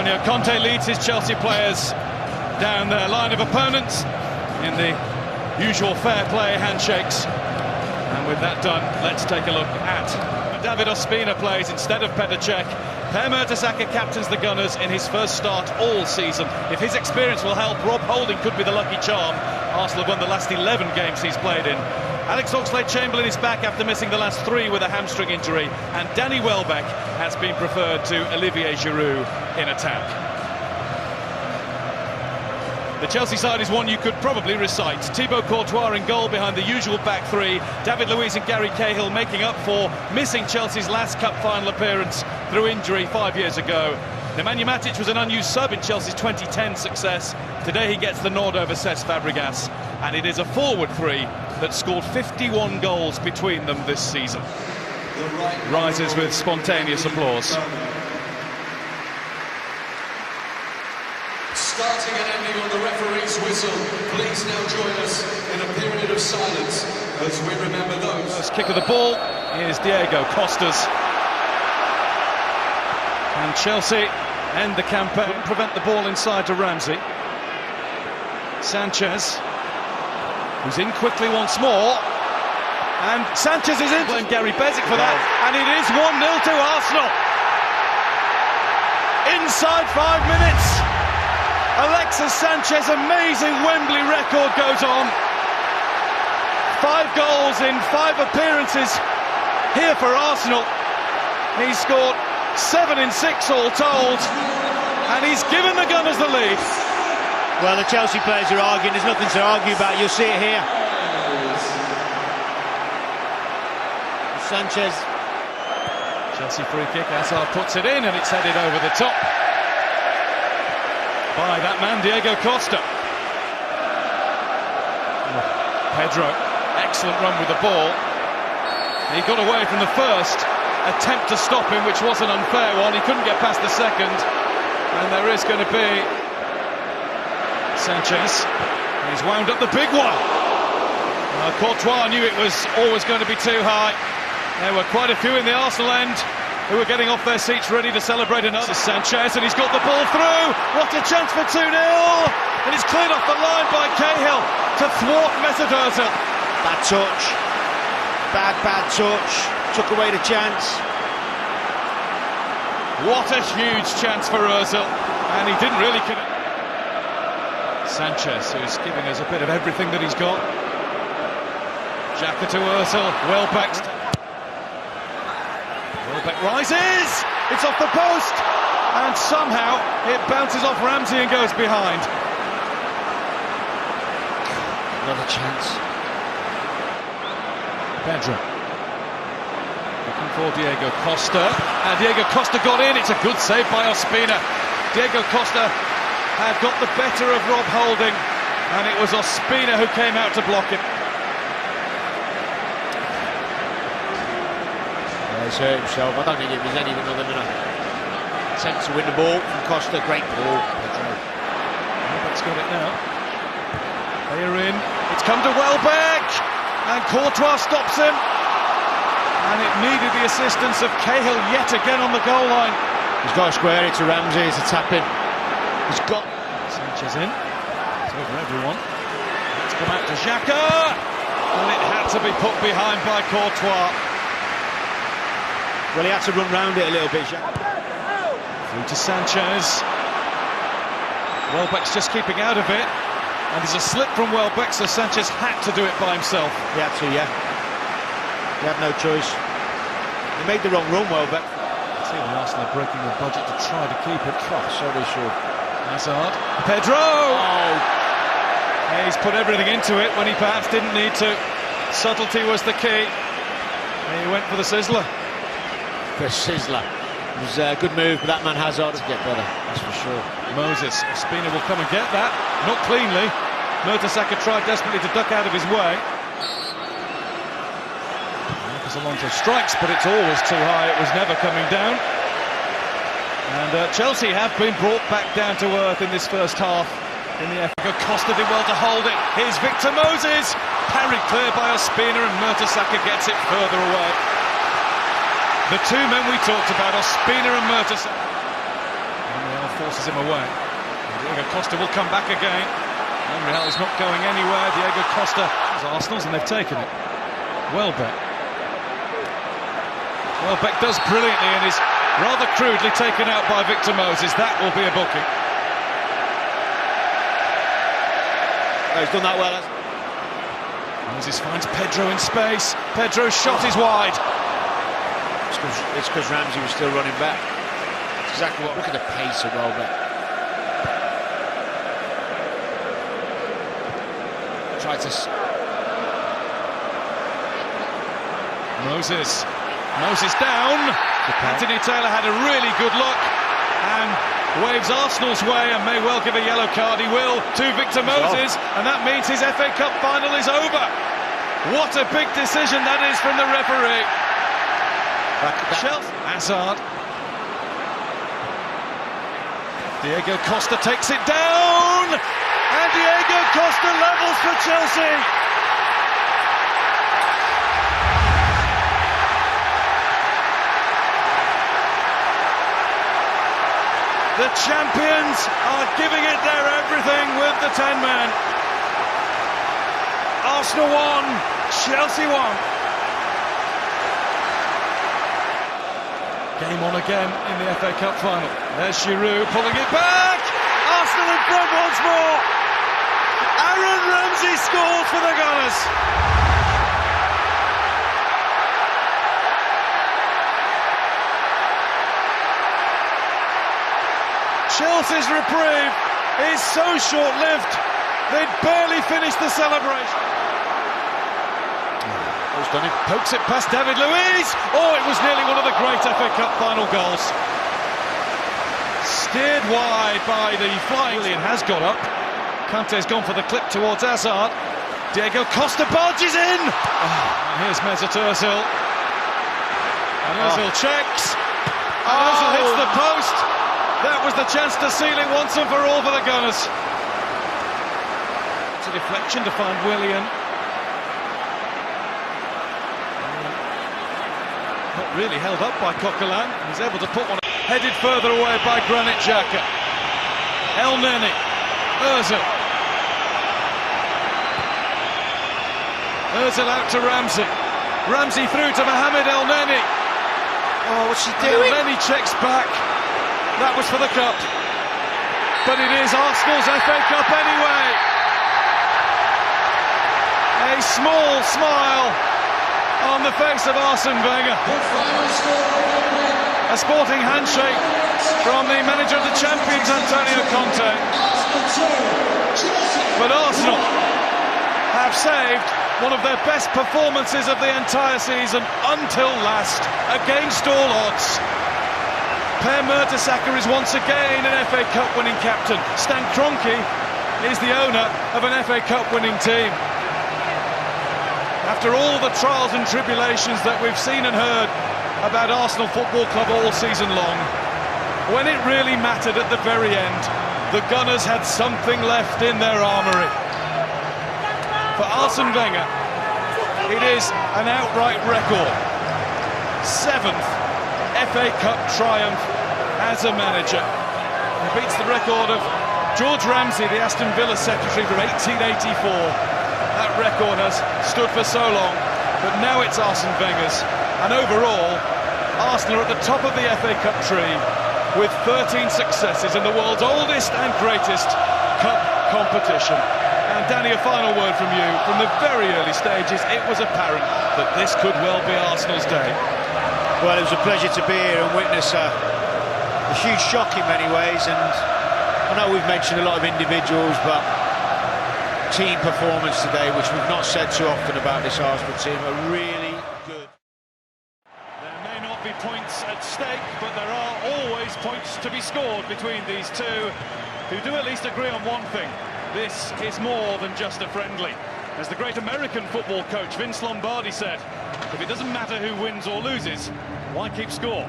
Antonio Conte leads his Chelsea players down their line of opponents in the usual fair play handshakes. And with that done, let's take a look at David Ospina plays instead of Petr Cech. Per Mertesacker captains the Gunners in his first start all season. If his experience will help, Rob Holding could be the lucky charm. Arsenal have won the last 11 games he's played in. Alex Oxlade-Chamberlain is back after missing the last 3 with a hamstring injury, and Danny Welbeck has been preferred to Olivier Giroud in attack. The Chelsea side is one you could probably recite. Thibaut Courtois in goal behind the usual back 3. David Luiz and Gary Cahill making up for missing Chelsea's last cup final appearance through injury 5 years ago. Nemanja Matic was an unused sub in Chelsea's 2010 success. Today he gets the nod over Cesc Fabregas, and it is a forward 3 that scored 51 goals between them this season. Rises with spontaneous applause. Starting and ending on the referee's whistle. Please now join us in a period of silence as we remember those. First kick of the ball is Diego Costa's. And Chelsea end the campaign, prevent the ball inside to Ramsey. Sanchez, who's in quickly once more. And Sanchez is in. Blame Gary Bezic for that. And it is 1-0 to Arsenal. Inside 5 minutes. Alexis Sanchez, amazing Wembley record goes on. 5 goals in 5 appearances here for Arsenal. He's scored 7 in 6 all told, and he's given the Gunners the lead. Well, the Chelsea players are arguing, there's nothing to argue about, you'll see it here. Sanchez. Chelsea free kick, Hazard puts it in and it's headed over the top by that man, Diego Costa. Pedro, excellent run with the ball. He got away from the first attempt to stop him, which was an unfair one. He couldn't get past the second, and there is going to be Sanchez. He's wound up the big one. Courtois knew it was always going to be too high. There were quite a few in the Arsenal end who were getting off their seats ready to celebrate another. Sanchez, and he's got the ball through. What a chance for 2-0, and it's cleared off the line by Cahill to thwart Mesut Ozil. Bad touch, bad touch, took away the chance. What a huge chance for Ozil, and he didn't really connect. Sanchez, who's giving us a bit of everything that he's got. Xhaka to Ozil, Welbeck rises, it's off the post, and somehow it bounces off Ramsey and goes behind. Another chance. Pedro looking for Diego Costa, and Diego Costa got in. It's a good save by Ospina. Diego Costa had got the better of Rob Holding, and it was Ospina who came out to block him. He's hurt himself. I don't think it was anything other than an attempt to win the ball from Costa. Great ball. Welbeck's got it now. They're in. It's come to Welbeck, and Courtois stops him. And it needed the assistance of Cahill yet again on the goal line. He's got to square it to Ramsey. It's a tap-in. He's got Sanchez in. It's over everyone. Let's come out to Xhaka, and it had to be put behind by Courtois. Well, he had to run round it a little bit. Through to Sanchez. Welbeck's just keeping out of it, and there's a slip from Welbeck, so Sanchez had to do it by himself. He had to, yeah. He had no choice. He made the wrong run, Welbeck. See, Arsenal are breaking the budget to try to keep it. Oh, so they should. Hazard. Pedro! Oh! He's put everything into it when he perhaps didn't need to. Subtlety was the key. He went for the sizzler. For Sizzler. It was a good move, but that man Hazard to get better, that's for sure. Moses, Ospina will come and get that. Not cleanly. Mertesacker tried desperately to duck out of his way. Marcos Alonso strikes, but it's always too high. It was never coming down. And Chelsea have been brought back down to earth in this first half. In the FA. Costa did well to hold it. Here's Victor Moses. Parried clear by Ospina, and Mertesacker gets it further away. The two men we talked about, Ospina and Mertesacker. And they are forces him away. Diego Costa will come back again. Monreal is not going anywhere. Diego Costa is Arsenal's and they've taken it. Welbeck. Welbeck does brilliantly and is rather crudely taken out by Victor Moses. That will be a booking. Oh, he's done that well, hasn't he? Moses finds Pedro in space. Pedro's shot is wide. It's because Ramsey was still running back. That's exactly what. Look at the pace of Welbeck. Tried to. Moses down. Anthony Taylor had a really good look and waves Arsenal's way and may well give a yellow card. He will to Victor Moses, and that means his FA Cup final is over. What a big decision that is from the referee. Chelsea. Hazard. Diego Costa takes it down, and Diego Costa levels for Chelsea. The champions are giving it their everything with the 10 men. Arsenal won, Chelsea won. Game on again in the FA Cup final. There's Giroud pulling it back. Arsenal in front once more. Aaron Ramsey scores for the Gunners. Chelsea's reprieve is so short-lived, they'd barely finished the celebration. Pokes it past David Luiz. Oh, it was nearly one of the great FA Cup final goals. Steered wide by the flying. Willian has got up. Kante's gone for the clip towards Hazard. Diego Costa barges in. And here's Mesut Ozil. And Ozil checks. And Ozil hits the post. That was the chance to seal it once and for all for the Gunners. It's a deflection to find Willian. Not really held up by Coquelin. He's able to put one headed further away by Granit Xhaka. El Neni. Ozil. Ozil out to Ramsey. Ramsey through to Mohamed El Neni. Oh, what's he doing? El Neni checks back. That was for the cup. But it is Arsenal's FA Cup anyway. A small smile on the face of Arsene Wenger. A sporting handshake from the manager of the champions, Antonio Conte. But Arsenal have saved one of their best performances of the entire season until last, against all odds. Per Mertesacker is once again an FA Cup winning captain. Stan Kroenke is the owner of an FA Cup winning team. After all the trials and tribulations that we've seen and heard about Arsenal Football Club all season long, when it really mattered at the very end, the Gunners had something left in their armoury. For Arsene Wenger, it is an outright record. 7th FA Cup triumph as a manager. He beats the record of George Ramsey, the Aston Villa secretary, from 1884. That record has stood for so long, but now it's Arsene Wenger's. And overall, Arsenal are at the top of the FA Cup tree with 13 successes in the world's oldest and greatest cup competition. And Danny, a final word from you. From the very early stages, it was apparent that this could well be Arsenal's day. Well, it was a pleasure to be here and witness a huge shock in many ways, and I know we've mentioned a lot of individuals, but team performance today, which we've not said too often about this Arsenal team, are really good. There may not be points at stake, but there are always points to be scored between these two, who do at least agree on one thing: this is more than just a friendly. As the great American football coach Vince Lombardi said, if it doesn't matter who wins or loses, why keep score?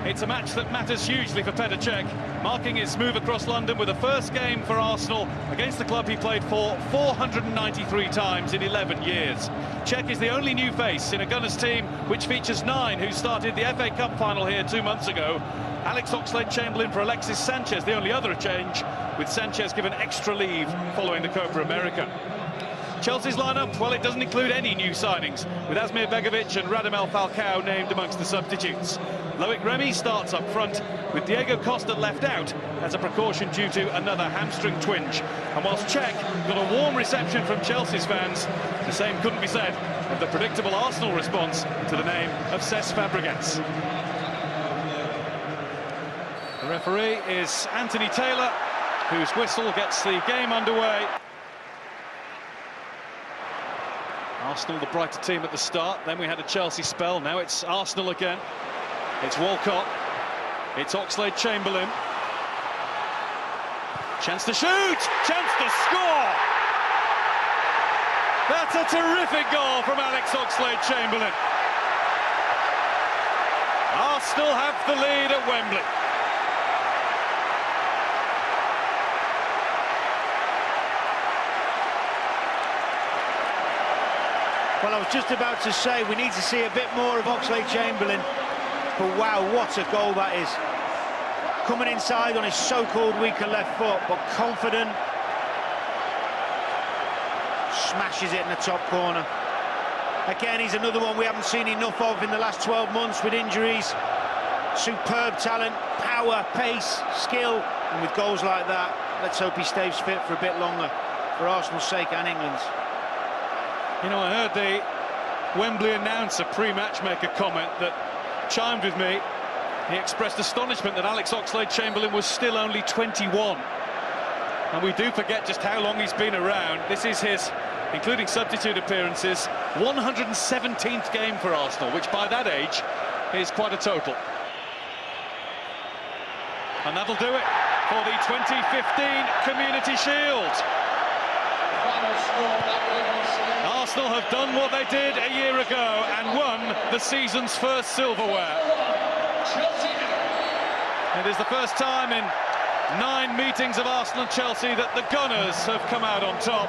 It's a match that matters hugely for Petr Cech, marking his move across London with the first game for Arsenal against the club he played for 493 times in 11 years. Cech is the only new face in a Gunners team which features 9 who started the FA Cup final here 2 months ago. Alex Oxlade-Chamberlain for Alexis Sanchez, the only other change, with Sanchez given extra leave following the Copa America. Chelsea's lineup, well, it doesn't include any new signings, with Asmir Begovic and Radamel Falcao named amongst the substitutes. Loic Remy starts up front, with Diego Costa left out as a precaution due to another hamstring twinge. And whilst Cech got a warm reception from Chelsea's fans, the same couldn't be said of the predictable Arsenal response to the name of Cesc Fabregas. The referee is Anthony Taylor, whose whistle gets the game underway. Arsenal, the brighter team at the start, then we had a Chelsea spell, now it's Arsenal again. It's Walcott, it's Oxlade-Chamberlain. Chance to shoot, chance to score! That's a terrific goal from Alex Oxlade-Chamberlain. Arsenal have the lead at Wembley. Well, I was just about to say we need to see a bit more of Oxlade-Chamberlain, but wow, what a goal that is. Coming inside on his so-called weaker left foot, but confident. Smashes it in the top corner. Again, he's another one we haven't seen enough of in the last 12 months with injuries. Superb talent, power, pace, skill, and with goals like that, let's hope he stays fit for a bit longer, for Arsenal's sake and England's. You know, I heard the Wembley announcer pre-matchmaker comment that chimed with me. He expressed astonishment that Alex Oxlade-Chamberlain was still only 21. And we do forget just how long he's been around. This is his, including substitute appearances, 117th game for Arsenal, which by that age is quite a total. And that'll do it for the 2015 Community Shield. Arsenal have done what they did a year ago and won the season's first silverware. It is the first time in 9 meetings of Arsenal and Chelsea that the Gunners have come out on top.